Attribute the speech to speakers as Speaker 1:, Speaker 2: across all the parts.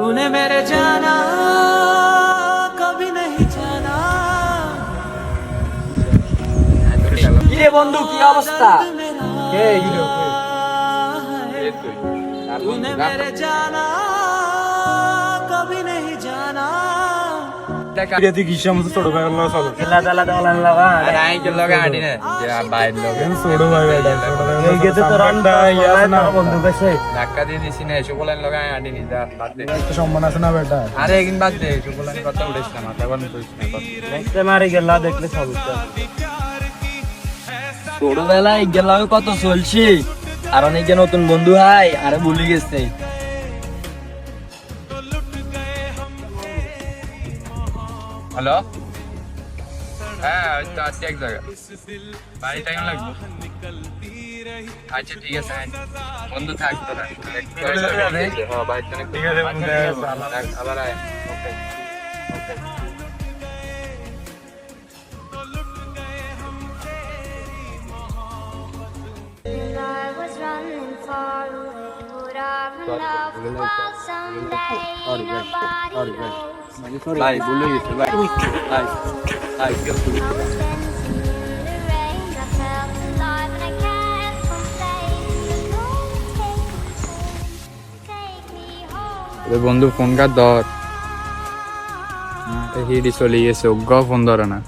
Speaker 1: तूने मेरे जाना कभी नहीं जाना
Speaker 2: কিরে বন্ধু কি অবস্থা?
Speaker 1: तूने मेरे जाना कभी नहीं जाना
Speaker 3: তুই কিসের মতো ছোট ভাই আল্লাহ চলো
Speaker 2: খেলা দালা দালান লাগা
Speaker 4: আরে আই কে লগে আডি না যে বাইর লগে
Speaker 3: ছোট ভাই বেটা ছোট ভাই
Speaker 2: এই গেছে তো রান্ডা ইয়াস না বন্ধু কাছে
Speaker 4: ধাক্কা দিয়ে দিছি না শুকলান লগে আডি নি যা বাদ দে
Speaker 3: একটা সম্মান আছে না বেটা
Speaker 4: আরে একদিন বাদ দে শুকলান কথা উড়াইছ না মাথা গরম করিস না
Speaker 2: নেক্সট টাইম আরে গেলা দেখলে সব ছোটবেলায় গেলা কত চলছি আর অনেক নতুন বন্ধু হাই আরে ভুলে গেছে
Speaker 4: হ্যালো হ্যাঁ ওই তো আছি এক জায়গা বাড়ি টাইম লাগবে আচ্ছা ঠিক আছে বন্ধু থাক তোরা হ্যাঁ বাড়িতে ঠিক আছে আবার আয় ওকে ওকে
Speaker 5: I was running far away, would I run off the world someday? Nobody knows.
Speaker 4: ভাই ভুলে গেছি ভাই ভাই ভাই
Speaker 5: I was dancing in the rain, I felt alive and I can't complain. Take me home.
Speaker 4: ওই বন্ধু ফোন কার ধর হিডি চলে গেছে অজ্ঞ ফোন ধরে না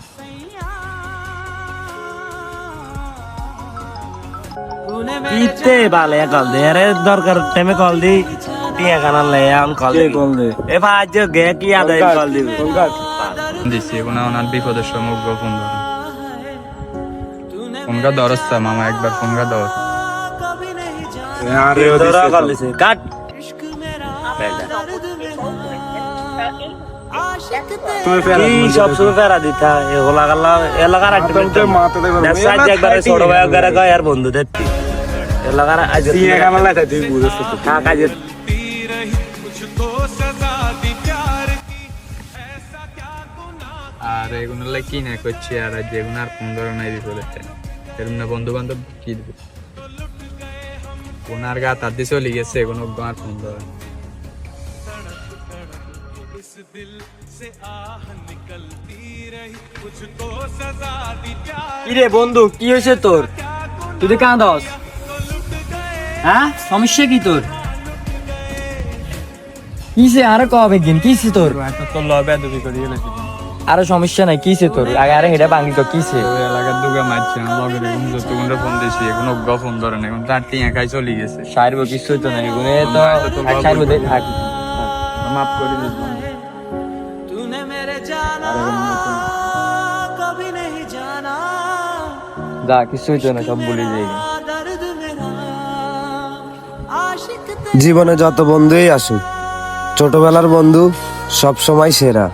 Speaker 2: ইতে বালে কল দে আরে দরকার টাইমে কল দি টিয়া কানা লে আন কল দে এ ভাই যে গে কি আদা কল দি
Speaker 4: দিছি কোনো ওনার বিপদের সময় অজ্ঞ ফোন ধরে ফোন কার ধরস্তা মামা একবার ফোন কার ধর
Speaker 1: कभी नहीं जाना
Speaker 3: আরে
Speaker 2: তোরা কল দিছে কাট
Speaker 1: इश्क मेरा दर्द मेरा आशिक
Speaker 3: তুই ফেরা
Speaker 2: কি সব শুরু ফেরা দিতা এগুলা গালা এলাকার একটা
Speaker 3: মাথাতে
Speaker 2: দেখ একবার ছোট ভাই করে কয় আর বন্ধু দেখতি এলাকার আজ
Speaker 3: দিয়ে কানা লাইতা তুই বুঝছ তো
Speaker 2: কাকা যে
Speaker 4: আর এগুলো কি না করছি আর যেগুলো আর ফোন ধরে নাই দিতে হচ্ছে এরকম না বন্ধু বান্ধব কি দিবে ওনার গা তার দিয়ে চলে গেছে এগুলো আর ফোন ধরে
Speaker 2: কিরে বন্ধু কি হয়েছে তোর তুই কাঁদস হ্যাঁ সমস্যা কি তোর কিসে আরে কবে দিন কিসে তোর
Speaker 4: তো লবে দুবি করে গেছি
Speaker 2: আরে সমস্যা নাই কিসে তোর আগে আরে হেডা ভাঙি তো কিসে
Speaker 4: ওই এলাকার দুগে মারছে না লগে দেখুন যত গুণে ফোন দিয়েছি এগুলো অজ্ঞ ফোন ধরে না এখন তার টিয়া খাই চলে গেছে
Speaker 2: সারবো কিছু তো নাই গুনে তো সারবো দে থাক
Speaker 4: মাফ করে দিস
Speaker 1: तूने मेरे जाना कभी नहीं जाना
Speaker 2: যা কিছুই তো না সব ভুলে যাই
Speaker 1: दर्द मेरा आशिक
Speaker 6: জীবনে যত বন্ধুই আসুক ছোটবেলার বন্ধু সব সময় সেরা।